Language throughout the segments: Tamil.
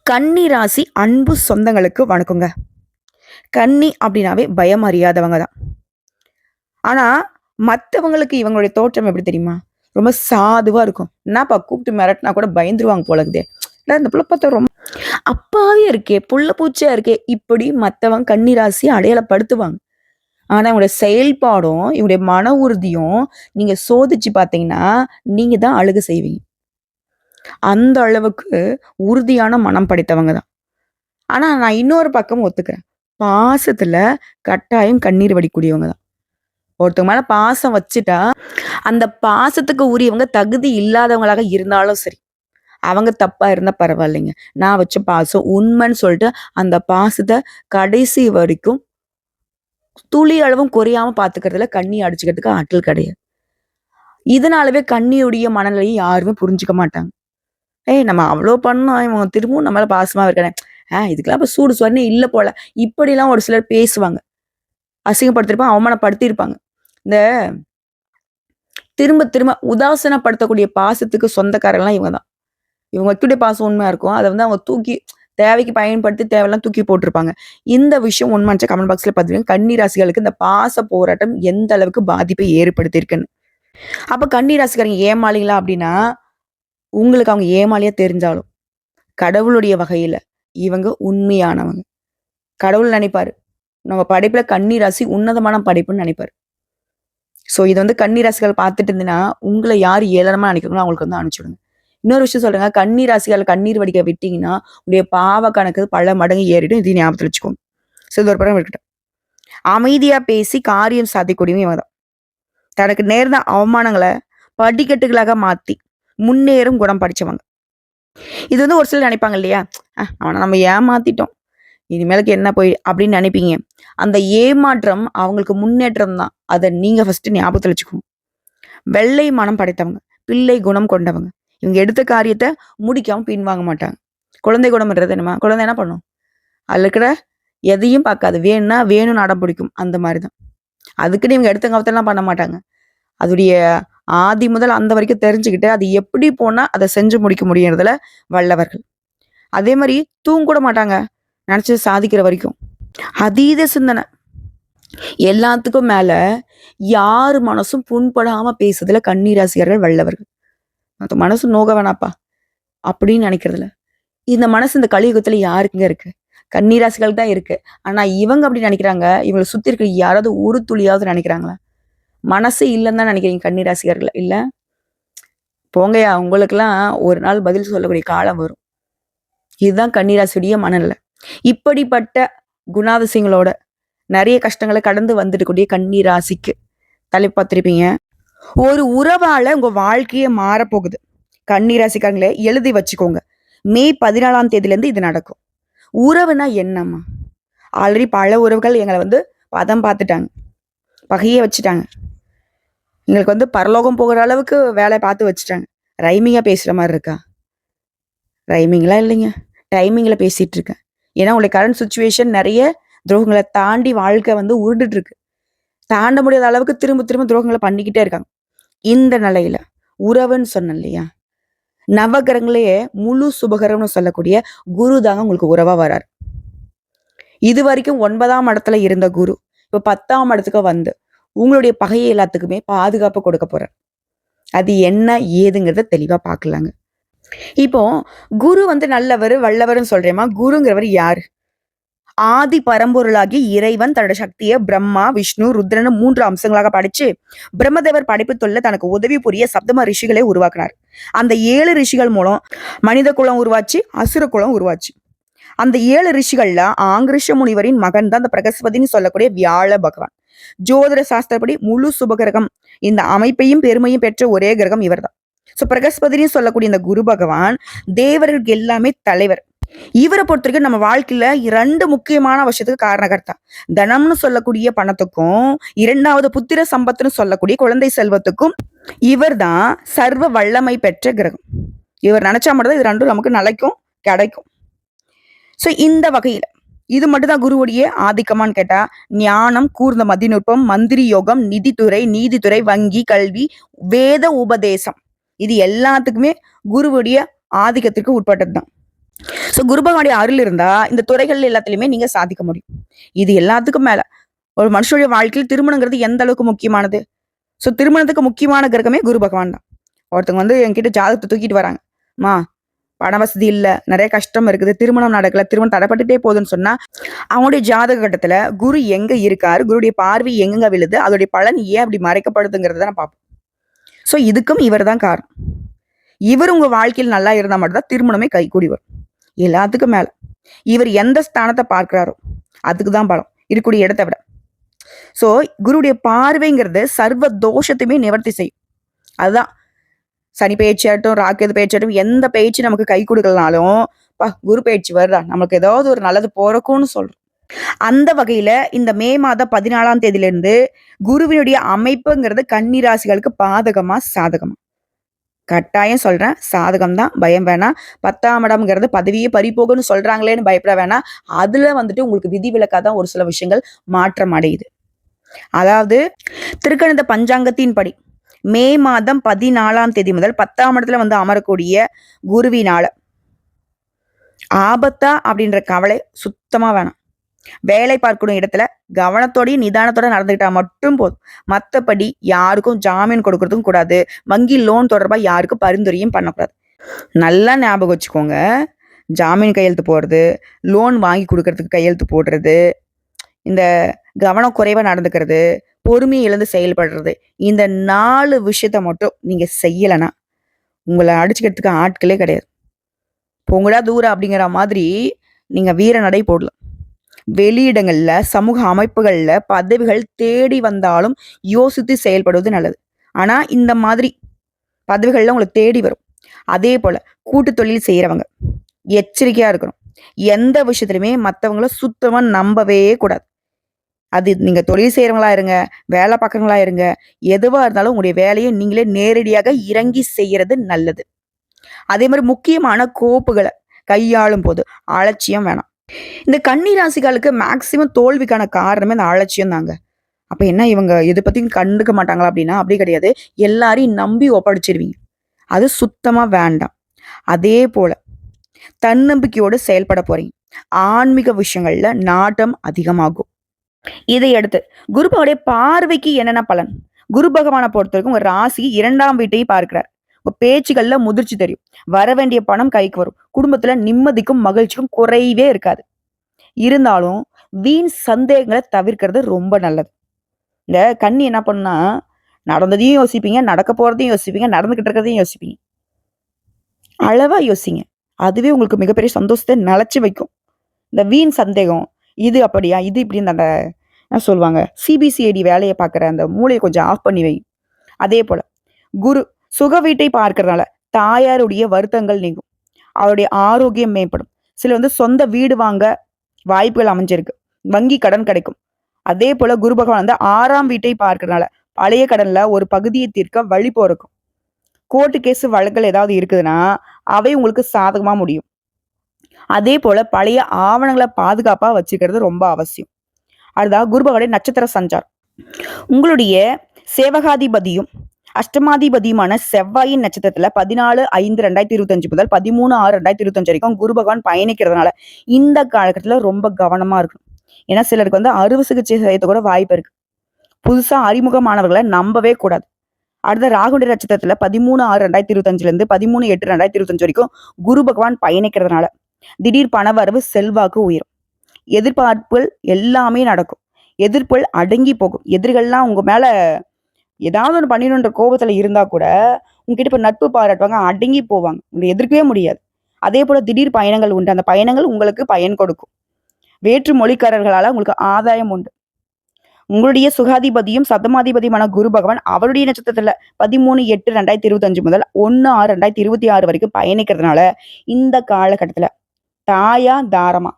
கன்னி ராசி அன்பு சொந்தங்களுக்கு வணக்கங்க. கன்னி அப்படின்னாவே பயம் அறியாதவங்க தான். ஆனா, மத்தவங்களுக்கு இவங்களுடைய தோற்றம் எப்படி தெரியுமா? ரொம்ப சாதுவா இருக்கும். என்னப்பா கூப்பிட்டு மிரட்டினா கூட பயந்துருவாங்க போல இருக்குதே. இல்ல இந்த புள்ள பார்த்தா ரொம்ப அப்பாவியா இருக்கே, புள்ள பூச்சியா இருக்கே, இப்படி மத்தவங்க கன்னி ராசிய அடையாளப்படுத்துவாங்க. ஆனா, இவங்களுடைய செயல்பாடும், இவங்களுடைய மன உறுதியும் நீங்க சோதிச்சு பார்த்தீங்கன்னா, நீங்க தான் அழுக செய்வீங்க. அந்த அளவுக்கு உறுதியான மனம் படைத்தவங்க தான். ஆனா, நான் இன்னொரு பக்கம் ஒத்துக்கிறேன். பாசத்துல கட்டாயம் கண்ணீர் வடிக்கக்கூடியவங்க தான். ஒருத்தவங்க மேல பாசம் வச்சுட்டா, அந்த பாசத்துக்கு உரியவங்க தகுதி இல்லாதவங்களாக இருந்தாலும் சரி, அவங்க தப்பா இருந்தா பரவாயில்லைங்க. நான் வச்ச பாசம் உண்மைன்னு சொல்லிட்டு, அந்த பாசத்த கடைசி வரைக்கும் துளி அளவும் குறையாம பாத்துக்கிறதுல கண்ணி அடிச்சுக்கிறதுக்கு ஆற்றல் கிடையாது. இதனாலவே கன்னியுடைய மனநிலையை யாருமே புரிஞ்சுக்க மாட்டாங்க. ஏய் நம்ம அவ்ளோ பண்ணோம், இவன் திரும்பவும் நம்ம மேல பாசமா இருக்கானே. இதுக்கெல்லாம் இப்ப சூடு சொன்னே இல்ல போல. இப்படிலாம் ஒரு சிலர் பேசுவாங்க. அசிங்கப்படுத்திருப்பாங்க, அவமானப்படுத்தியிருப்பாங்க. இந்த திரும்ப திரும்ப உதாசீனப்படுத்தக்கூடிய பாசத்துக்கு சொந்தக்காரங்கலாம் இவங்க தான். இவங்க வைக்கக்கூடிய பாசம் உண்மையா இருக்கும். அத வந்து அவங்க தூக்கி தேவைக்கு பயன்படுத்தி தேவையெல்லாம் தூக்கி போட்டுருப்பாங்க. இந்த விஷயம் உண்மைன்னு கமெண்ட் பாக்ஸ்ல பதிவிடுங்க. கன்னி ராசிகளுக்கு இந்த பாச போராட்டம் எந்த அளவுக்கு பாதிப்பை ஏற்படுத்தியிருக்குன்னு. அப்ப கன்னி ராசிக்காரங்க ஏமாளிகளா அப்படின்னா, உங்களுக்கு அவங்க ஏமாளியா தெரிஞ்சாலும், கடவுளுடைய வகையில இவங்க உண்மையானவங்க. கடவுள் நினைப்பாரு. நம்ம படைப்புல கன்னி ராசி உன்னதமான படைப்புன்னு நினைப்பாரு. ஸோ இது வந்து கன்னி ராசிகள் பார்த்துட்டு இருந்தீங்கன்னா, உங்கள யார் ஏளனமா நினைக்கிறாங்களோ அவங்களுக்கு வந்து அனுப்பிச்சுடுங்க. இன்னொரு விஷயம் சொல்றேங்க. கன்னி ராசிகள் கண்ணீர் வடிக்க விட்டீங்கன்னா, உங்களுடைய பாவ கணக்கு பல மடங்கு ஏறிடும். இதையும் ஞாபகத்துல வச்சுக்கோங்க. ஸோ இது ஒரு படம் இருக்கட்டும். அமைதியா பேசி காரியம் சாதிக்கக்கூடியவங்க இவங்க தான். தனக்கு நேர்ந்த அவமானங்கள படிக்கட்டுகளாக மாத்தி முன்னேறும் குணம் படிச்சவங்க. இது வந்து ஒரு சிலர் நினைப்பாங்க இல்லையா? அவன நம்ம ஏமாத்திட்டோம். இனிமேலுக்கு என்ன போய் அப்படின்னு நினைப்பீங்க. அந்த ஏமாற்றம் அவங்களுக்கு முன்னேற்றம் தான். அத நீங்க ஃபர்ஸ்ட் ஞாபகத்துல வச்சுக்கோங்க. வெள்ளை மனம் படைத்தவங்க, பிள்ளை குணம் கொண்டவங்க. இவங்க எடுத்த காரியத்த முடிக்காம பின்வாங்க மாட்டாங்க. குழந்தை குணம்ன்றது என்னமா? குழந்தை என்ன பண்ணும்? அதுல இருக்கிற எதையும் பார்க்காது. வேணும்னா வேணும்னு அடம் பிடிக்கும். அந்த மாரி தான். அதுக்குன்னு இவங்க எடுத்த கவுத்தெல்லாம் பண்ண மாட்டாங்க. அதுடைய ஆதி முதல் அந்த வரைக்கும் தெரிஞ்சுக்கிட்டு, அது எப்படி போனா அத செஞ்சு முடிக்க முடியுறதுல வல்லவர்கள். அதே மாரி தூங்க கூட மாட்டாங்க. நினைச்சது சாதிக்கிற வரைக்கும். அதீத சிந்தனை. எல்லாத்துக்கும் மேல யார் மனசும் புண்படாம பேசுறதுல கன்னி ராசிக்காரர்கள் வல்லவர்கள். அந்த மனசு நோக வேணாப்பா அப்படின்னு நினைக்கிறதுல. இந்த மனசு இந்த கலியுகத்துல யாருக்குங்க இருக்கு? கன்னி ராசிகள் தான் இருக்கு. ஆனா இவங்க அப்படி நினைக்கிறாங்க. இவங்களை சுத்தி இருக்க யாராவது ஒரு துளியாவது நினைக்கிறாங்களா? மனசு இல்லைன்னு தான் நினைக்கிறீங்க கன்னி ராசிக்காரர்கள் இல்ல? போங்கயா உங்களுக்கெல்லாம் ஒரு நாள் பதில் சொல்லக்கூடிய காலம் வரும். இதுதான் கன்னிராசியுடைய மனநிலை. இப்படிப்பட்ட குணாதிசயங்களோட நிறைய கஷ்டங்களை கடந்து வந்துட்டு கூடிய கன்னி ராசிக்கு தலைப்பு பார்த்திருப்பீங்க. ஒரு உறவால உங்க வாழ்க்கையே மாறப்போகுது. கன்னி ராசிக்காரங்களே எழுதி வச்சுக்கோங்க. மே 14ஆம் தேதியிலேருந்து இது நடக்கும். உறவுனா என்னம்மா? ஆல்ரெடி பல உறவுகள் எங்களை வந்து பதம் பார்த்துட்டாங்க. பகையே வச்சுட்டாங்க. எங்களுக்கு வந்து பரலோகம் போகிற அளவுக்கு வேலை பார்த்து வச்சுட்டாங்க. ரைமிங்கா பேசுற மாதிரி இருக்கா? ரைமிங்லாம் இல்லைங்க. டைமிங்ல பேசிட்டு இருக்கேன். ஏன்னா உங்களுடைய கரண்ட் சுச்சுவேஷன் நிறைய துரோகங்களை தாண்டி வாழ்க்கை வந்து உருண்டுட்டு இருக்கு. தாண்ட முடியாத அளவுக்கு திரும்ப திரும்ப துரோகங்களை பண்ணிக்கிட்டே இருக்காங்க. இந்த நிலையில உறவுன்னு சொன்னேன் இல்லையா? நவகிரகங்களையே முழு சுபகரம்னு சொல்லக்கூடிய குரு தாங்க உங்களுக்கு உறவா வராரு. இது வரைக்கும் 9ஆம் இடத்துல இருந்த குரு இப்ப 10ஆம் இடத்துக்கு வந்து உங்களுடைய பகையை எல்லாத்துக்குமே பாதுகாப்பு கொடுக்க போறார். அது என்ன ஏதுங்கிறத தெளிவா பார்க்கலாங்க. இப்போ குரு வந்து நல்லவர் வல்லவர்னு சொல்றேமா? குருங்கிறவர் யாரு? ஆதி பரம்பொருளாகி இறைவன் தன்னோட சக்தியை பிரம்மா விஷ்ணு ருத்ரன்னு 3 அம்சங்களாக படைச்சு பிரம்மதேவர் படைப்பு தொல்ல தனக்கு உதவி புரிய சப்தம ரிஷிகளை உருவாக்குனார். அந்த 7 ரிஷிகள் மூலம் மனித குலம் உருவாச்சு, அசுர குலம் உருவாச்சு. அந்த 7 ரிஷிகள்ல ஆங்கிருஷ முனிவரின் மகன் தான் அந்த பிரகஸ்பதினு சொல்லக்கூடிய வியாழ பகவான். ஜோதிட சாஸ்திரப்படி முழு சுபகிரகம் இந்த அமைப்பையும் பெருமையும் பெற்ற ஒரே கிரகம் இவர்தான். சோ பிரகஸ்பதினு சொல்லக்கூடிய இந்த குரு பகவான் தேவர்களுக்கு எல்லாமே தலைவர். இவரை பொறுத்த வரைக்கும் நம்ம வாழ்க்கையில 2 முக்கியமான விஷயத்துக்கு காரணகர்த்தா. தனம்னு சொல்லக்கூடிய பணத்துக்கும், 2வது புத்திர சம்பத்துன்னு சொல்லக்கூடிய குழந்தை செல்வத்துக்கும் இவர் தான் சர்வ வல்லமை பெற்ற கிரகம். இவர் நினைச்சா மட்டும்தான் இது 2 நமக்கு நிலைக்கும் கிடைக்கும். சோ இந்த வகையில இது மட்டும்தான் குருவுடைய ஆதிக்கமான்னு கேட்டா, ஞானம், கூர்ந்த மதிநுட்பம், மந்திரி யோகம், நிதித்துறை, நீதித்துறை, வங்கி, கல்வி, வேத உபதேசம் இது எல்லாத்துக்குமே குருவுடைய ஆதிக்கத்திற்கு உட்பட்டது தான். ஸோ குரு பகவானுடைய அருள் இருந்தா இந்த துறைகள் எல்லாத்துலயுமே நீங்க சாதிக்க முடியும். இது எல்லாத்துக்கும் மேல ஒரு மனுஷனுடைய வாழ்க்கையில் திருமணங்கிறது எந்த அளவுக்கு முக்கியமானது. ஸோ திருமணத்துக்கு முக்கியமான கிரகமே குரு பகவான் தான். ஒருத்தவங்க வந்து என்கிட்ட ஜாதகத்தை தூக்கிட்டு வராங்க. மா பண வசதி இல்ல, நிறைய கஷ்டம் இருக்குது, திருமணம் நடக்கல, திருமணம் தடைப்பட்டுட்டே போகுதுன்னு சொன்னா, அவங்களுடைய ஜாதக கட்டத்துல குரு எங்க இருக்காரு, குருடைய பார்வை எங்கெங்க விழுது, அதோடைய பலன் ஏன் அப்படி மறைக்கப்படுதுங்கிறத நான் பார்ப்போம். ஸோ இதுக்கும் இவர் தான் காரணம். இவர் உங்க வாழ்க்கையில் நல்லா இருந்தா மட்டும்தான் திருமணமே கைகூடி வரும். எல்லாத்துக்கும் மேல இவர் எந்த ஸ்தானத்தை பார்க்கிறாரோ அதுக்கு தான் பலம் இருக்கக்கூடிய இடத்தை விட. ஸோ குருடைய பார்வைங்கிறது சர்வ தோஷத்தையுமே நிவர்த்தி செய்யும். அதுதான் சனி பயிற்சியாகட்டும், ராக்கெது பயிற்சியாகட்டும், எந்த பயிற்சி நமக்கு கை கொடுக்கலனாலும் குரு பயிற்சி வருதா நமக்கு ஏதாவது ஒரு நல்லது போறக்கும்னு சொல்றோம். அந்த வகையில இந்த மே மாதம் 14ஆம் தேதியிலிருந்து குருவினுடைய அமைப்புங்கிறது கன்னி ராசிகளுக்கு பாதகமா சாதகமா? கட்டாயம் சொல்றேன், சாதகம் தான், பயம் வேணாம். 10ஆம் இடம்ங்கிறது பதவியே பறிபோகும்னு சொல்றாங்களேன்னு பயப்பட வேணாம். அதுல வந்துட்டு உங்களுக்கு விதிவிலக்காதான் ஒரு சில விஷயங்கள் மாற்றம் அடையுது. அதாவது திருக்கணித பஞ்சாங்கத்தின் படி மே மாதம் 14ஆம் தேதி முதல் 10ஆம் இடத்துல வந்து அமரக்கூடிய குருவினால ஆபத்தா அப்படின்ற கவலை சுத்தமா வேணாம். வேலை பார்க்கணும் இடத்துல கவனத்தோடய நிதானத்தோட நடந்துக்கிட்டா மட்டும் போதும். மற்றபடி யாருக்கும் ஜாமீன் கொடுக்கறதும் கூடாது. வங்கி லோன் தொடர்பா யாருக்கும் பரிந்துரையும் பண்ணக்கூடாது. நல்லா ஞாபகம் வச்சுக்கோங்க. ஜாமீன் கையெழுத்து போடுறது, லோன் வாங்கி கொடுக்கறதுக்கு கையெழுத்து போடுறது, இந்த கவனம் குறைவா நடந்துக்கிறது, பொறுமையை இழந்து செயல்படுறது, இந்த 4 விஷயத்த மட்டும் நீங்க செய்யலைன்னா உங்களை அடிச்சுக்கிறதுக்கு ஆட்களே கிடையாது. பொங்கடா தூரம் அப்படிங்கிற மாதிரி நீங்க வீர நடை போடலாம். வெளியிடங்கள்ல சமூக அமைப்புகள்ல பதவிகள் தேடி வந்தாலும் யோசித்து செயல்படுவது நல்லது. ஆனா இந்த மாதிரி பதவிகள்ல உங்களை தேடி வரும். அதே போல கூட்டு தொழில் செய்யறவங்க எச்சரிக்கையா இருக்கணும். எந்த விஷயத்திலுமே மற்றவங்கள சுத்தமா நம்பவே கூடாது. அது நீங்க தொழில் செய்யறவங்களா இருங்க, வேலை பார்க்கறவங்களா இருங்க, எதுவா இருந்தாலும் உங்களுடைய வேலையை நீங்களே நேரடியாக இறங்கி செய்யறது நல்லது. அதே மாதிரி முக்கியமான கோப்புகளை கையாளும் போது அலட்சியம் வேணாம். இந்த கன்னி ராசிகளுக்கு மேக்சிமம் தோல்விக்கான காரணமே இந்த அலட்சியம் தாங்க. அப்ப என்ன இவங்க இதை பத்தியும் கண்டுக்க மாட்டாங்களா அப்படின்னா அப்படி கிடையாது. எல்லாரையும் நம்பி ஒப்படைச்சிருவீங்க. அது சுத்தமா வேண்டாம். அதே போல தன்னம்பிக்கையோடு செயல்பட போறீங்க. ஆன்மீக விஷயங்கள்ல நாட்டம் அதிகமாகும். இதை அடுத்து குரு பகவானுடைய பார்வைக்கு என்னென்ன பலன்? குரு பகவானை பொறுத்த வரைக்கும் ஒரு ராசி 2ஆம் வீட்டையும் பார்க்கிறார். பேச்சுகள்ல முதிர்ச்சி தெரியும். வர வேண்டிய பணம் கைக்கு வரும். குடும்பத்துல நிம்மதிக்கும் மகிழ்ச்சிக்கும் குறைவே இருக்காது. இருந்தாலும் வீண் சந்தேகங்களை தவிர்க்கிறது ரொம்ப நல்லது. இந்த கன்னி என்ன பண்ணா நடந்ததையும் யோசிப்பீங்க, நடக்க போறதையும் யோசிப்பீங்க, நடந்துகிட்டு இருக்கிறதையும் யோசிப்பீங்க. அளவா யோசிங்க. அதுவே உங்களுக்கு மிகப்பெரிய சந்தோஷத்தை நிலைச்சு வைக்கும். இந்த வீண் சந்தேகம், இது அப்படியா, இது இப்படின்னு அந்த சொல்லுவாங்க, சிபிசிஐடி வேலையை பார்க்குற அந்த மூளையை கொஞ்சம் ஆஃப் பண்ணி வை. அதே போல குரு சுக வீட்டை பார்க்கறதுனால தாயாருடைய வருத்தங்கள் நீங்கும். அவருடைய ஆரோக்கியம் மேம்படும். சில வந்து சொந்த வீடு வாங்க வாய்ப்புகள் அமைஞ்சிருக்கு. வங்கி கடன் கிடைக்கும். அதே போல குரு பகவான் வந்து 6ஆம் வீட்டை பார்க்கறதுனால பழைய கடன்ல ஒரு பகுதியை தீர்க்க வழி போறக்கும். கோர்ட்டு கேஸ் வழக்குகள் ஏதாவது இருக்குதுன்னா அவை உங்களுக்கு சாதகமா முடியும். அதே போல பழைய ஆவணங்களை பாதுகாப்பா வச்சுக்கிறது ரொம்ப அவசியம். அடுத்தா குரு பகவானுடைய நட்சத்திர சஞ்சாரம். உங்களுடைய சேவகாதிபதியும் அஷ்டமாதிபதியுமான செவ்வாயின் நட்சத்திரத்துல 14/5/2025 முதல் 13/6/2025 வரைக்கும் குரு பகவான் பயணிக்கிறதுனால இந்த காலகட்டத்துல ரொம்ப கவனமா இருக்கணும். ஏன்னா சிலருக்கு வந்து அறுவை சிகிச்சை செய்யறது கூட வாய்ப்பு இருக்கு. புதுசா அறிமுகமானவர்களை நம்பவே கூடாது. அடுத்த ராகுடைய நட்சத்திரத்துல 13/6/2025 இருந்து 13/8/2025 வரைக்கும் குரு பகவான் பயணிக்கிறதுனால திடீர் பணவரவு, செல்வாக்கு உயரும். எதிர்பார்ப்புகள் எல்லாமே நடக்கும். எதிர்ப்புகள் அடங்கி போகும். எதிரிகள்லாம் உங்க மேல ஏதாவது ஒன்று பண்ணிடணுன்ற கோபத்துல இருந்தா கூட உங்ககிட்ட இப்ப நட்பு பாராட்டுவாங்க, அடங்கி போவாங்க. உங்களை எதிர்க்கவே முடியாது. அதே போல திடீர் பயணங்கள் உண்டு. அந்த பயணங்கள் உங்களுக்கு பயன் கொடுக்கும். வேற்று மொழிக்காரர்களால உங்களுக்கு ஆதாயம் உண்டு. உங்களுடைய சுகாதிபதியும் சப்தமாதிபதியுமான குரு பகவான் அவருடைய நட்சத்திரத்துல 13/8/2025 முதல் 1/6/2026 வரைக்கும் பயணிக்கிறதுனால இந்த காலகட்டத்துல தாயா தாரமா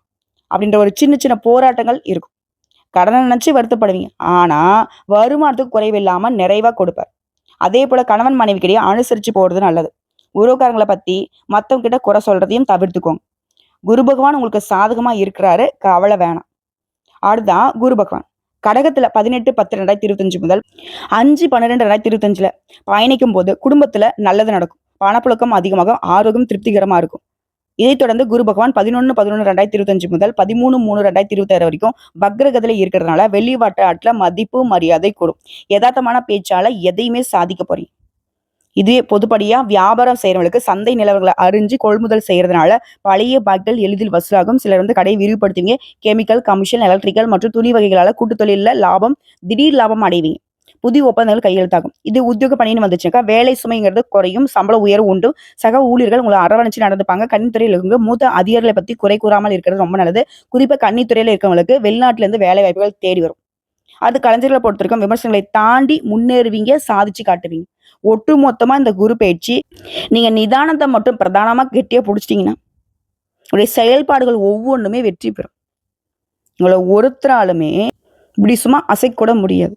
அப்படின்ற ஒரு சின்ன சின்ன போராட்டங்கள் இருக்கும். கடனை நினைச்சு வருத்தப்படுவீங்க. ஆனா வருமானத்துக்கு குறைவில்லாம நிறைவா கொடுப்பார். அதே போல கணவன் மனைவிக்கிடையே அனுசரிச்சு போறது நல்லது. உறவுக்காரங்களை பத்தி மத்தவங்க கிட்ட குறை சொல்றதையும் தவிர்த்துக்கோங்க. குரு பகவான் உங்களுக்கு சாதகமா இருக்கிறாரு, கவலை வேணாம். அடுத்தான் குரு பகவான் கடகத்துல 18/10/2025 முதல் 5/12/2025 பயணிக்கும் போது குடும்பத்துல நல்லது நடக்கும். பணப்புழக்கம் அதிகமாக, ஆரோக்கியம் திருப்திகரமா இருக்கும். இதைத் தொடர்ந்து குரு பகவான் 11/11/2025 முதல் 13/3/2026 வரைக்கும் வக்ரகதியில இருக்கிறதுனால வெளிவட்டாரத்துல மதிப்பு மரியாதை கூடும். யதார்த்தமான பேச்சால எதையுமே சாதிக்க போறீங்க. இதுவே பொதுப்படியா வியாபாரம் செய்யறவங்களுக்கு சந்தை நிலவரங்களை அறிஞ்சு கொள்முதல் செய்யறதுனால பழைய பாக்கிகள் எளிதில் வசூலாகும். சிலர் கடையை விரிவுபடுத்துவீங்க. கெமிக்கல், கமிஷன், எலக்ட்ரிக்கல் மற்றும் துணி வகைகளால கூட்டு தொழில லாபம், திடீர் லாபம் அடைவீங்க. புதிய ஒப்பந்தங்கள் கையெழுத்தாகும். இது உத்தியோக பணின்னு வந்துச்சுனாக்கா வேலை சுமைங்கிறது குறையும், சம்பள உயர்வு உண்டு. சக ஊழியர்கள் உங்களை அரவணைச்சு நடந்துப்பாங்க. கன்னித்துறையில் இருக்கவங்க மூத்த அதிகாரிகளை பத்தி குறை கூறாமல் இருக்கிறது ரொம்ப நல்லது. குறிப்பா கன்னித்துறையில இருக்கவங்களுக்கு வெளிநாட்டுல இருந்து வேலை வாய்ப்புகள் தேடி வரும். அது கலைஞர்களை பொறுத்திருக்கும் விமர்சனங்களை தாண்டி முன்னேறுவீங்க, சாதிச்சு காட்டுவீங்க. ஒட்டு மொத்தமா இந்த குரு பயிற்சி நீங்க நிதானத்தை மட்டும் பிரதானமா கெட்டியா பிடிச்சிட்டீங்கன்னா உங்களுடைய செயல்பாடுகள் ஒவ்வொன்றுமே வெற்றி பெறும். உங்களை ஒருத்தராலுமே இப்படி சும்மா அசைக்கூட முடியாது.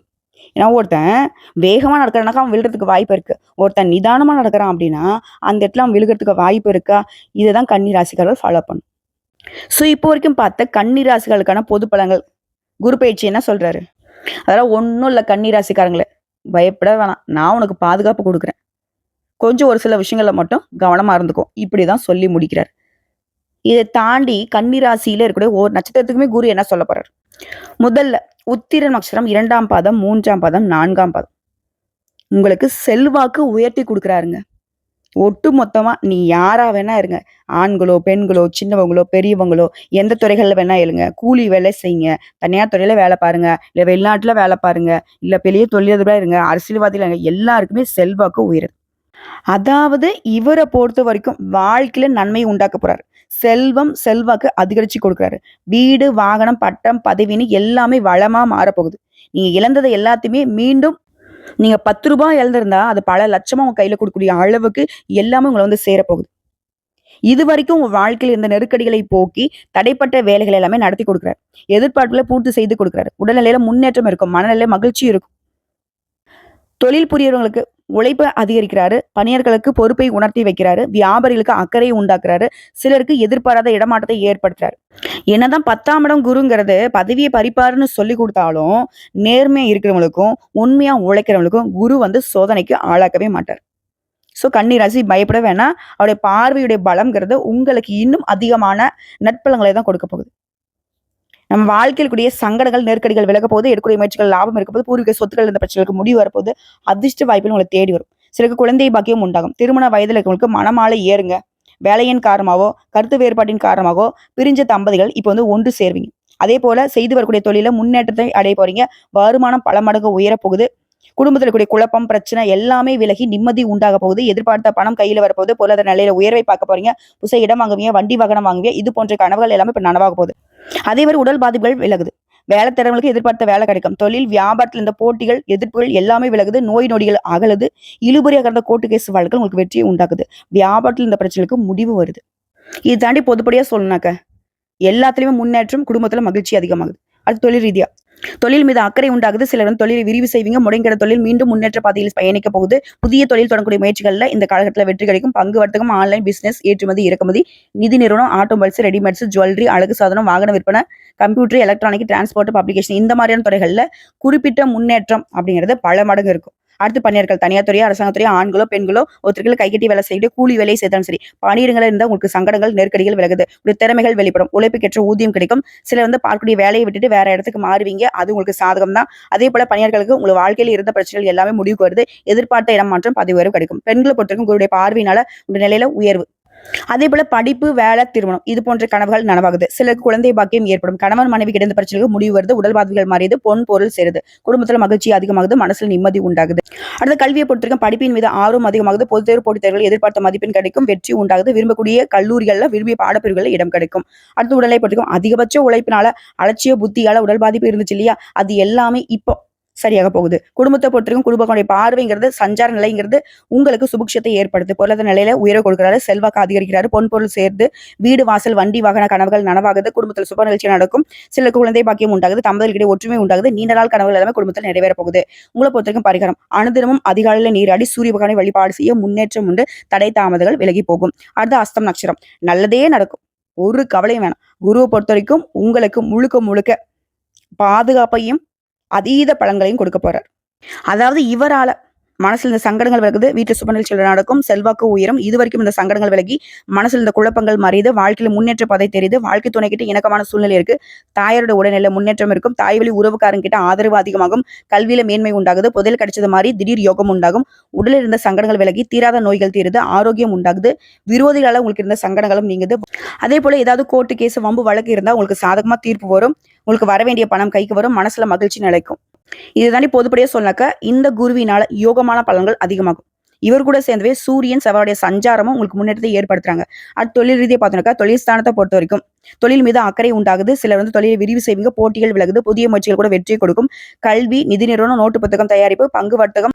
ஏன்னா ஒருத்தன் வேகமா நடக்கிறானாக்கா அவன் விழுறதுக்கு வாய்ப்பு இருக்கு. ஒருத்தன் நிதானமா நடக்கிறான் அப்படின்னா அந்த இடத்துல அவன் விழுகிறதுக்கு வாய்ப்பு இருக்கா? இதுதான் கன்னி ராசிக்காரர்கள் ஃபாலோ பண்ணும். ஸோ இப்போ வரைக்கும் பார்த்த கன்னி ராசிகளுக்கான பொது பலன்கள் குரு பயிற்சி என்ன சொல்றாரு? அதெல்லாம் ஒன்றும் இல்லை கன்னி ராசிக்காரங்களே, பயப்பட வேணாம். நான் உனக்கு பாதுகாப்பு கொடுக்குறேன். கொஞ்சம் ஒரு சில விஷயங்கள்ல மட்டும் கவனமா இருந்துக்கும். இப்படிதான் சொல்லி முடிக்கிறார். இதை தாண்டி கன்னி ராசியில இருக்கக்கூடிய ஒரு நட்சத்திரத்துக்குமே குரு என்ன சொல்ல போறாரு? முதல்ல உத்திர நட்சத்திரம் 2ஆம் பாதம், 3ஆம் பாதம், 4ஆம் பாதம் உங்களுக்கு செல்வாக்கு உயர்த்தி கொடுக்குறாருங்க. ஒட்டு மொத்தமா நீ யாரா வேணா இருங்க. ஆண்களோ, பெண்களோ, சின்னவங்களோ, பெரியவங்களோ, எந்த துறைகள்ல வேணா எழுங்க. கூலி வேலை செய்யுங்க. தனியார் துறையில வேலை பாருங்க. இல்ல வெளிநாட்டுல வேலை பாருங்க. இல்ல பெரிய தொழிலதிபரா இருங்க. அரசியல்வாதிகள் இருங்க. எல்லாருக்குமே செல்வாக்கு உயருது. அதாவது இவரை பொறுத்த வரைக்கும் வாழ்க்கையில நன்மை உண்டாக்க போறாரு. செல்வம், செல்வாக்கு அதிகரிச்சு கொடுக்குறாரு. வீடு, வாகனம், பட்டம், பதவின்னு எல்லாமே வளமா மாறப்போகுது. நீங்க இழந்ததை எல்லாத்தையுமே மீண்டும் நீங்க 10 ரூபாய் இழந்திருந்தா அது பல லட்சமா உங்க கையில கொடுக்கக்கூடிய அளவுக்கு எல்லாமே உங்களை சேரப்போகுது. இது வரைக்கும் உங்க வாழ்க்கையில் இருந்த நெருக்கடிகளை போக்கி தடைப்பட்ட வேலைகள் எல்லாமே நடத்தி கொடுக்குறாரு. எதிர்பார்ப்புகளை பூர்த்தி செய்து கொடுக்குறாரு. உடல்நிலையில முன்னேற்றம் இருக்கும். மனநிலை மகிழ்ச்சி இருக்கும். தொழில் புரியறவங்களுக்கு உழைப்பை அதிகரிக்கிறாரு. பணியாளர்களுக்கு பொறுப்பை உணர்த்தி வைக்கிறாரு. வியாபாரிகளுக்கு அக்கறையை உண்டாக்குறாரு. சிலருக்கு எதிர்பாராத இடமாற்றத்தை ஏற்படுத்துறாரு. என்னதான் 10ஆம் இடம் குருங்கிறது பதவியை பறிப்பாருன்னு சொல்லி கொடுத்தாலும் நேர்மையா இருக்கிறவங்களுக்கும் உண்மையா உழைக்கிறவங்களுக்கும் குரு சோதனைக்கு ஆளாக்கவே மாட்டார். ஸோ கன்னி ராசி பயப்பட வேணாம். அவருடைய பார்வையுடைய பலம்ங்கிறது உங்களுக்கு இன்னும் அதிகமான நட்பலங்களை தான் கொடுக்க போகுது. நம்ம வாழ்க்கையில் கூடிய சங்கடங்கள், நெருக்கடிகள் விலக போது, எடுக்கக்கூடிய முயற்சிகள் லாபம் இருக்க போது, பூர்வீக சொத்துக்கள் இந்த பிரச்சனைகளுக்கு முடிவு வரப்போது, அதிர்ஷ்ட வாய்ப்புகள் உங்களை தேடி வரும். சிலருக்கு குழந்தை பாக்கியம் உண்டாகும். திருமண வயதில் இருக்கவங்களுக்கு மனமாலை ஏறுங்க. வேலையின் காரணமாகவோ, கருத்து வேறுபாட்டின் காரணமாகவோ பிரிஞ்ச தம்பதிகள் இப்போ ஒன்று சேர்வீங்க. அதே போல செய்து வரக்கூடிய தொழில முன்னேற்றத்தை அடைய போறீங்க. வருமானம் பல மடங்கு உயரப்போகுது. குடும்பத்தில் இருக்கக்கூடிய குழப்பம், பிரச்சனை எல்லாமே விலகி நிம்மதி உண்டாக போகுது. எதிர்பார்த்த பணம் கையில வரப்போகுது. பொருளாதார நிலையில உயர்வை பார்க்க போறீங்க. புதுசா இடம் வாங்குவீங்க, வண்டி வாகனம் வாங்குவீங்க. இது போன்ற கனவுகள் எல்லாமே இப்ப நனவாக போகுது. அதே மாதிரி உடல் பாதிப்புகள் விலகுது. வேலை திறமைகளுக்கு எதிர்பார்த்த வேலை கிடைக்கும். தொழில் வியாபாரத்தில் இந்த போட்டிகள், எதிர்ப்புகள் எல்லாமே விலகுது. நோய் நொடிகள் அகலுது. இழுபறியாக இருந்த கோர்ட்டு கேஸ் வழக்குகள் உங்களுக்கு வெற்றியை உண்டாக்குது. வியாபாரத்தில் இந்த பிரச்சனைக்கு முடிவு வருது. இது தாண்டி பொதுப்படியா சொல்லணும்னாக்க எல்லாத்துலயுமே முன்னேற்றம், குடும்பத்துல மகிழ்ச்சி அதிகமாகுது. அது தொழில் ரீதியா தொழில் மீது அக்கறை உண்டாகுது. சிலர் தொழிலை விரிவு செய்வீங்க. முடங்கிற தொழில் மீண்டும் முன்னேற்ற பாதையில் பயணிக்க போகுது. புதிய தொழில் தொடங்கக்கூடிய முயற்சிகள்ல இந்த காலகட்டத்தில் வெற்றி கிடைக்கும். பங்கு வர்த்தகம், ஆன்லைன் பிசினஸ், ஏற்றுமதி, இறக்குமதி, நிதி நிறுவனம், ஆட்டோமொபைல்ஸ், ரெடிமேட்ஸ், ஜுவல்லரி, அழகு சாதனம், வாகன விற்பனை, கம்ப்யூட்டர், எலக்ட்ரானிக், டிரான்ஸ்போர்ட், பப்ளிகேஷன் இந்த மாதிரியான துறைகள்ல குறிப்பிட்ட முன்னேற்றம் அப்படிங்கிறது பல மடங்கு இருக்கும். அடுத்து பணியாளர்கள் தனியார் துறையா, அரசாங்கத்துறையா, ஆண்களோ, பெண்களோ, ஒருத்தர்கள் கைகட்டி வேலை செய்யக்கூடிய கூலி வேலையை செய்தாலும் சரி, பணியிடங்கள் இருந்தால் உங்களுக்கு சங்கடங்கள், நெருக்கடிகள் விலகுது. உங்களுடைய திறமைகள் வெளிப்படும். உழைப்புக்கேற்ற ஊதியம் கிடைக்கும். சிலர் பார்க்கக்கூடிய வேலையை விட்டுட்டு வேற இடத்துக்கு மாறுவீங்க. அது உங்களுக்கு சாதகம் தான். அதே போல பணியாளர்களுக்கு உங்க வாழ்க்கையில் இருந்த பிரச்சனைகள் எல்லாமே முடிவுக்கு வருது. எதிர்பார்த்த இடம் மாற்றம், பதவி உயர்வு கிடைக்கும். பெண்களை பொறுத்தவரைக்கும் உங்களுடைய பார்வையினால உங்க நிலையில உயர்வு. அதே போல படிப்பு, வேலை, திருமணம் இது போன்ற கனவுகள் நனவாகுது. சிலருக்கு குழந்தை பாக்கியம் ஏற்படும். கணவன் மனைவி கிடந்த பிரச்சனைகளுக்கு முடிவு வருது. உடல் பாதிப்புகள் மாறியது. பொன் பொருள் சேருது. குடும்பத்துல மகிழ்ச்சி அதிகமாகுது. மனசுல நிம்மதி உண்டாகுது. அடுத்த கல்வியை பொறுத்தவரைக்கும் படிப்பின் மீது ஆர்வம் அதிகமாகுது. பொதுத் தேர்வு, போட்டித் தேர்வுகள் எதிர்பார்த்த மதிப்பெண் கிடைக்கும். வெற்றி உண்டாகுது. விரும்பக்கூடிய கல்லூரிகள்ல விரும்பிய பாடப்பிரிவுகளில் இடம் கிடைக்கும். அடுத்த உடலை பொறுத்தவரைக்கும் அதிகபட்ச உழைப்பினால, அலட்சிய புத்தியால உடல் பாதிப்பு இருந்துச்சு இல்லையா, அது எல்லாமே இப்போ சரியாக போகுது. குடும்பத்தை பொறுத்தவரைக்கும் குடும்பங்களுடைய பார்வைங்கிறது, சஞ்சார நிலைங்கிறது உங்களுக்கு சுபிக்ஷத்தை ஏற்படுத்து. பொருளாதார நிலையில உயர கொடுக்கிறாரு. செல்வாக்கு அதிகரிக்கிறாரு. பொன் பொருள் சேர்ந்து வீடு, வாசல், வண்டி, வாகன கனவுகள் நனவாகுது. குடும்பத்தில் சுப நிகழ்ச்சி நடக்கும். சிலருக்கு குழந்தை பாக்கியம் உண்டாகுது. தம்பதிகளிடையே ஒற்றுமை உண்டாகுது. நீண்ட நாள் கனவுகள் எல்லாமே குடும்பத்தில் நிறைவேற போகுது. உங்களை பொறுத்தவரைக்கும் பரிகாரம் அனுதினமும் அதிகாலையில நீராடி சூரிய பகவானை வழிபாடு செய்ய முன்னேற்றம் உண்டு. தடை தாமதங்கள் விலகி போகும். அடுத்த அஸ்தம் நட்சத்திரம் நல்லதே நடக்கும். ஒரு கவலையும் வேணாம். குருவை பொறுத்த வரைக்கும் உங்களுக்கு முழுக்க முழுக்க பாதுகாப்பையும் அதீத பலன்களையும் கொடுக்க போறார். அதாவது இவரால மனசுல இந்த சங்கடங்கள் விலகுது, வீட்டுல சுப நிகழ்ச்சிகள் நடக்கும், செல்வாக்கு உயரும். இதுவரைக்கும் இந்த சங்கடங்கள் விலகி மனசுல இந்த குழப்பங்கள் மறையுது, வாழ்க்கையில முன்னேற்ற பாதை தெரியுது, வாழ்க்கை துணை கிட்ட இணக்கமான சூழ்நிலை இருக்கு, தாயாரோட உடல்நிலை முன்னேற்றம் இருக்கும், தாய் வழி உறவுக்காரங்க கிட்ட ஆதரவு அதிகமாகும், கல்வியில மேன்மை உண்டாகுது, புதையல் கிடைச்சது மாதிரி திடீர் யோகம் உண்டாகும், உடலில் இருந்த சங்கடங்கள் விலகி தீராத நோய்கள் தீருது, ஆரோக்கியம் உண்டாகுது, விரோதிகளால உங்களுக்கு இருந்த சங்கடங்களும் நீங்குது. அதே போல ஏதாவது கோர்ட்டு கேஸ் வம்பு வழக்கு இருந்தா உங்களுக்கு சாதகமா தீர்ப்பு வரும், உங்களுக்கு வர வேண்டிய பணம் கைக்கு வரும், மனசுல மகிழ்ச்சி நிலைக்கும். இது தாண்டி பொதுப்படியா சொன்னாக்க இந்த குருவினால யோகமான பலன்கள் அதிகமாகும். இவர் கூட சேர்ந்தவே சூரியன் செவ்வாயுடைய சஞ்சாரமும் உங்களுக்கு முன்னேற்றத்தை ஏற்படுத்துறாங்க. அது தொழில் ரீதியா பார்த்தோம்னாக்கா தொழில் ஸ்தானத்தை பொறுத்த வரைக்கும் தொழில் மீது அக்கறை உண்டாகுது, சிலர் தொழிலை விரிவு செய்வீங்க, போட்டிகள் விலகுது, புதிய முயற்சிகள் கூட வெற்றியை கொடுக்கும். கல்வி, நிதி நிறுவனம், நோட்டு புத்தகம் தயாரிப்பு, பங்கு வர்த்தகம்,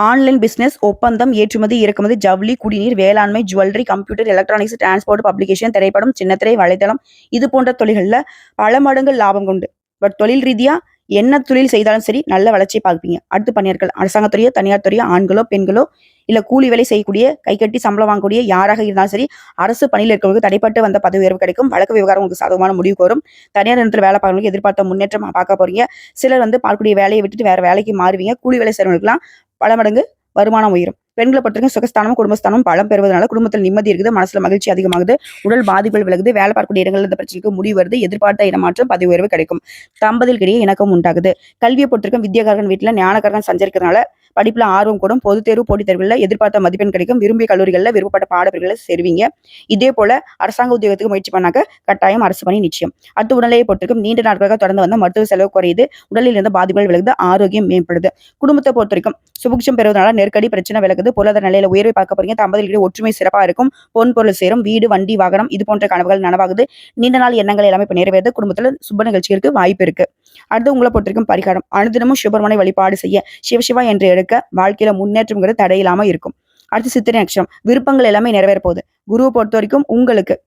ஆன்லைன் பிசினஸ், ஒப்பந்தம், ஏற்றுமதி இறக்குமதி, ஜவுளி, குடிநீர், வேளாண்மை, jewellery, computer, electronics, transport, publication, திரைப்படம், சின்னத்திரை, வலைதளம், இது போன்ற தொழில்கள்ல பல மடங்கு லாபம் கொண்டு பட் தொழில் ரீதியா என்ன தொழில் செய்தாலும் சரி நல்ல வளர்ச்சியை பார்ப்பீங்க. அடுத்து பணியாட்கள், அரசாங்கத்துறையோ தனியார் துறையோ, ஆண்களோ பெண்களோ இல்ல கூலி வேலை செய்யக்கூடிய, கை கட்டி சம்பளம் வாங்கக்கூடிய யாராக இருந்தாலும் சரி, அரசு பணியில் இருக்கிறவங்களுக்கு தடைப்பட்டு வந்த பதவி உயர்வு கிடைக்கும், வழக்கு விவகாரம் உங்களுக்கு சாதகமான முடிவுக்கு வரும், தனியார் நிறுவனத்தில் வேலை பார்க்கறவங்களுக்கு எதிர்பார்த்த முன்னேற்றம் பார்க்க போறீங்க, சிலர் பார்க்கக்கூடிய வேலையை விட்டுட்டு வேற வேலைக்கு மாறுவீங்க, கூலி வேலை செய்யறவங்களுக்குலாம் பல மடங்கு வருமானம் உயரும். பெண்களை பொறுத்தவரைக்கும் சுகஸ்தானமும் குடும்பஸ்தானமும் பலம் பெறுவதனால குடும்பத்தில் நிம்மதி இருக்குது, மனசுல மகிழ்ச்சி அதிகமாகுது, உடல் பாதிப்புகள் விலகுது, வேலை பார்க்கக்கூடிய இடங்கள் இந்த பிரச்சனைக்கு முடிவு வருது, எதிர்பார்த்த இடமாற்றம் பதவி உயர்வு கிடைக்கும், தம்பதிகளுக்கிடையே இணக்கம் உண்டாகுது. கல்வியை பொறுத்தவரைக்கும் வித்யாகாரகன் வீட்டுல ஞானகாரகன் சஞ்சரிக்கிறதுனால படிப்புல ஆர்வம் கூடும், பொது தேர்வு போட்டித் தேர்வுகளில் எதிர்பார்த்த மதிப்பெண் கிடைக்கும், விரும்பிய கல்லூரிகளில் விருப்பப்பட்ட பாடப்பிரிவுகளை சேருவீங்க. இதே போல அரசாங்க உத்தியோகத்துக்கு முயற்சி பண்ணாக்க கட்டாயம் அரசு பணி நிச்சயம். அடுத்த உடல்நிலையை பொறுத்தவரைக்கும் நீண்ட நாட்களாக தொடர்ந்து வந்த மருத்துவ செலவு குறையுது, உடலில் இருந்த பாதிப்புகள் விலகுது, ஆரோக்கியம் மேம்படுது. குடும்பத்தை பொறுத்தவரைக்கும் சுபிக்ஷம் பெறுவதனால நெருக்கடி பிரச்சனை விலகுது, பொருளாதார நிலையில உயர்வை பார்க்க போறீங்க, தம்பதிகளிடையே ஒற்றுமை சிறப்பா இருக்கும், பொன் பொருள் சேரும், வீடு, வண்டி, வாகனம் இது போன்ற கனவுகள் நனவாகுது, நீண்ட நாள் எண்ணங்கள் எல்லாமே இப்ப நிறைவேறுது, குடும்பத்துல சுப நிகழ்ச்சிகளுக்கு வாய்ப்பு இருக்கு. அடுத்து உங்களை பொறுத்தவரைக்கும் பரிகாரம், அனுதினமும் சுப்பிரமணிய வழிபாடு செய்ய, சிவசிவா என்று எடுக்க வாழ்க்கையில முன்னேற்றம்ங்கிறது தடையில்லாம இருக்கும். அடுத்து சித்திரை நட்சத்திரம், விருப்பங்கள் எல்லாமே நிறைவேற போகுது. குருவை பொறுத்த வரைக்கும் உங்களுக்கு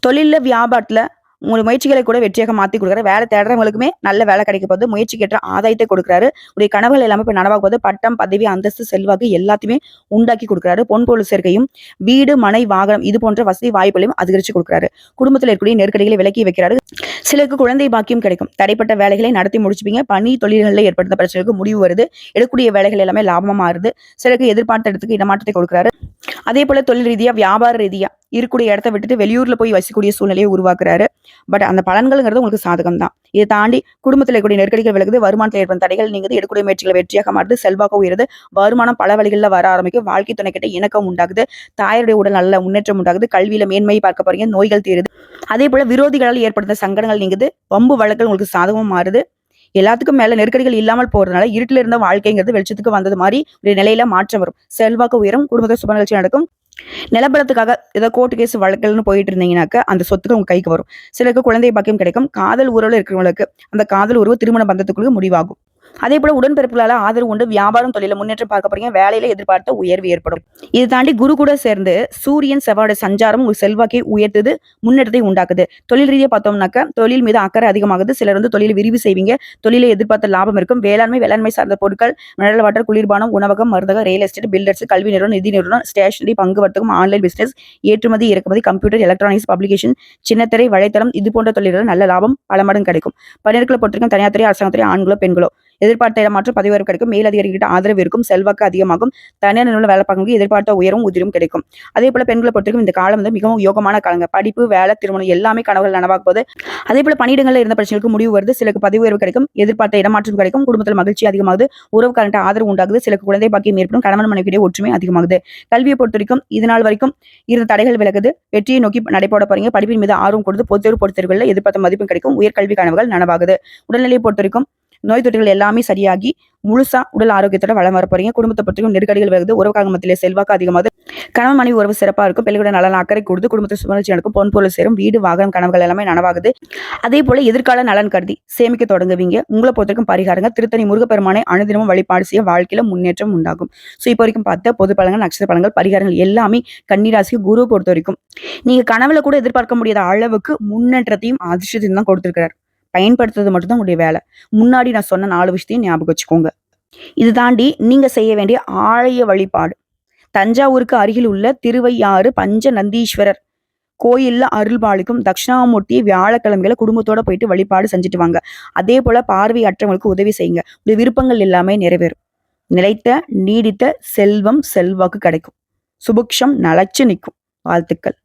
தொழில வியாபாரத்துல உங்க முயற்சிகளை கூட வெற்றியாக மாத்தி கொடுக்குறாரு, வேலை தேடுறவங்களுக்குமே நல்ல வேலை கிடைக்க போகுது, முயற்சிக்கு ஏற்ற ஆதாயத்தை கொடுக்குறாரு, உடைய கனவுகள் எல்லாமே இப்ப நனவாக போகுது, பட்டம், பதவி, அந்தஸ்து, செல்வாக்கு எல்லாத்தையுமே உண்டாக்கி கொடுக்குறாரு, பொன் பொருள் சேர்க்கையும், வீடு, மனை, வாகனம் இது போன்ற வசதி வாய்ப்புகளையும் அதிகரிச்சு கொடுக்குறாரு, குடும்பத்தில் இருக்கக்கூடிய நெருக்கடிகளை விலக்கி வைக்கிறாரு, சிலருக்கு குழந்தை பாக்கியம் கிடைக்கும், தடைப்பட்ட வேலைகளை நடத்தி முடிச்சுப்பீங்க, பணி தொழில்களில் ஏற்படுத்த பிரச்சனைக்கு முடிவு வருது, எடுக்கக்கூடிய வேலைகள் எல்லாமே லாபமா மாறுது, சிலருக்கு எதிர்பார்த்த இடத்துக்கு இடமாற்றத்தை கொடுக்குறாரு. அதே போல தொழில் ரீதியா, வியாபார ரீதியா இருக்கக்கூடிய இடத்த விட்டுட்டு வெளியூர்ல போய் வசிக்கக்கூடிய சூழ்நிலையை உருவாக்குறாரு. பட் அந்த பலன்கள்ங்கிறது உங்களுக்கு சாதகம் தான். இதை தாண்டி குடும்பத்தில் இருக்கக்கூடிய நெருக்கடிகள் விலகுது, வருமானத்தில் ஏற்படும் தடைகள் நீங்குது, எடுக்கக்கூடிய முயற்சிகளை வெற்றியாக மாறுது, செல்வாக்கு உயருது, வருமானம் பல வழிகளில் வர ஆரம்பிக்கும், வாழ்க்கை துணை கிட்ட இணக்கம் உண்டாகுது, தாயாருடைய உடல் நல்ல முன்னேற்றம் உண்டாகுது, கல்வியில மேன்மை பார்க்க போறீங்க, நோய்கள் தீருது. அதே போல விரோதிகளால் ஏற்படுத்த சங்கடங்கள் நீங்குது, வம்பு வழக்குகள் உங்களுக்கு சாதகமா மாறுது, எல்லாத்துக்கும் மேல நெருக்கடிகள் இல்லாமல் போறதுனால இருட்டில இருந்த வாழ்க்கைங்கிறது வெளிச்சத்துக்கு வந்தது மாதிரி ஒரு நிலையில மாற்றம் வரும், செல்வாக்கு உயரும், குடும்பத்தை சுப நிகழ்ச்சி நடக்கும். நிலபலத்துக்காக ஏதோ கோர்ட்டு கேஸ் வழக்குன்னு போயிட்டு இருந்தீங்கன்னாக்க அந்த சொத்துக்கு உங்க கைக்கு வரும், சிலருக்கு குழந்தை பாக்கியம் கிடைக்கும், காதல் உறவுல இருக்கிறவங்களுக்கு அந்த காதல் உறவு திருமண பந்தத்துக்குள்ள முடிவாகும். அதே போல உடன்பிறப்புகளால ஆதரவு உண்டு, வியாபாரம் தொழில முன்னேற்றம் பார்க்க போறீங்க, வேலையில எதிர்பார்த்த உயர்வு ஏற்படும். இது தாண்டி குரு கூட சேர்ந்து சூரியன் செவ்வாயோட சஞ்சாரம் உங்க செல்வாக்கை உயர்த்துது, முன்னேற்றத்தை உண்டாக்குது. தொழில் ரீதியா பார்த்தோம்னாக்க தொழில் மீது அக்கறை அதிகமாகுது, சிலர் தொழிலை விரிவு செய்வீங்க, தொழிலை எதிர்பார்த்த லாபம் இருக்கும், வேளாண்மை சார்ந்த பொருட்கள், மினரல் வாட்டர், குளிர்பானம், உணவகம், மருந்தகம், ரியல் எஸ்டேட், பில்டர்ஸ், கல்வி நிறுவனம், நிதி நிறுவனம், ஸ்டேஷனரி, பங்கு வர்த்தகம், ஆன்லைன் பிசினஸ், ஏற்றுமதி இறக்குமதி, கம்ப்யூட்டர், எலக்ட்ரானிக்ஸ், பப்ளிகேஷன், சின்னத்திரை, வலைத்தளம் இது போன்ற தொழில்கள் நல்ல லாபம் பல மடங்கு கிடைக்கும். பணியாட்களை பொறுத்தவரைக்கும் தனியார் துறை, அரசாங்கத்துறை, ஆண்களோ பெண்களோ எதிர்பார்த்த இடமாற்றம் பதவி உயர்வு கிடைக்கும், மேலதிகாரிகிட்ட ஆதரவு இருக்கும், செல்வாக்கு அதிகமாகும், தனியார் நிறுவனம் வேலை பார்க்கறவங்களுக்கு எதிர்பார்த்த உயரும் உதிரும் கிடைக்கும். அதே போல பெண்களை பொறுத்தவரைக்கும் இந்த காலம் மிகவும் யோகமான காலங்க, படிப்பு, வேலை, திருமணம் எல்லாமே கனவுகள் நனவாக போகுது. அதே போல பணியிடங்களில் இருந்த பிரச்சனைகளுக்கு முடிவு வருது, சிலருக்கு பதவி உயர்வு கிடைக்கும், எதிர்பார்த்த இடமாற்றம் கிடைக்கும், குடும்பத்தில் மகிழ்ச்சி அதிகமாகுது, உறவுக்காரன்ட்ட ஆதரவு உண்டாகுது, சிலருக்கு குழந்தை பாக்கியம் ஏற்படும், கணவன் மனைவியிடையே ஒற்றுமை அதிகமாகுது. கல்வியை பொறுத்த வரைக்கும் இது நாள் வரைக்கும் இருந்த தடைகள் விலகுது, வெற்றியை நோக்கி நடைபோட போறீங்க, படிப்பின் மீது ஆர்வம் கொடுத்து பொது தேர்வு போட்டித் தேர்வுகளில் எதிர்பார்த்த மதிப்பெண் கிடைக்கும், உயர்கல்வி கனவுகள் நனவாகுது. உடல்நிலையை பொறுத்த வரைக்கும் நோய் தொற்றுகள் எல்லாமே சரியாகி முழுசா உடல் ஆரோக்கியத்தோட வளம் வர போறீங்க, குடும்பத்தை பற்றியும் நெருக்கடிகள் வருது, உறவுக்காக மத்தியிலே செல்வாக்கு அதிகமாகுது, கணவன் மனைவி உறவு சிறப்பா இருக்கும், பிள்ளைகளோட நலன் அக்கறை கொடுத்து குடும்பத்தை சுமர்ச்சி நடக்கும், பொன் பொருள் சேரும், வீடு, வாகனம் கனவுகள் எல்லாமே நனவாகுது. அதே போல எதிர்கால நலன் கருதி சேமிக்க தொடங்குவீங்க. உங்களை பொறுத்தவரைக்கும் பரிகாரங்க, திருத்தணி முருகப்பெருமானை அனுதினமும் வழிபாடு செய்ய வாழ்க்கையில முன்னேற்றம் உண்டாகும். ஸோ இப்போ வரைக்கும் பார்த்த பொது பலன்கள், நட்சத்திர பலன்கள், பரிகாரங்கள் எல்லாமே கன்னிராசிக்கு குரு பொறுத்த வரைக்கும் நீங்க கனவுல கூட எதிர்பார்க்க முடியாத அளவுக்கு முன்னேற்றத்தையும் அதிர்ஷ்டத்தையும் தான் கொடுத்திருக்கிறார். பயன்படுத்துறது மட்டும்தான் உங்களுடைய வேலை. முன்னாடி நான் சொன்ன 4 விஷயத்தையும் ஞாபகம் வச்சுக்கோங்க. இது தாண்டி நீங்க செய்ய வேண்டிய ஆலய வழிபாடு, தஞ்சாவூருக்கு அருகில் உள்ள திருவையாறு பஞ்ச நந்தீஸ்வரர் கோயில்ல அருள்பாலிக்கும் தட்சிணாமூர்த்தியை வியாழக்கிழமைகளை குடும்பத்தோட போயிட்டு வழிபாடு செஞ்சுட்டு வாங்க. அதே போல பார்வையற்றவங்களுக்கு உதவி செய்யுங்க, உங்களுடைய விருப்பங்கள் எல்லாமே நிறைவேறும். நிலைத்த நீடித்த செல்வம் செல்வாக்கு கிடைக்கும். சுபிக்ஷம் நிலைச்சு நிற்கும். வாழ்த்துக்கள்.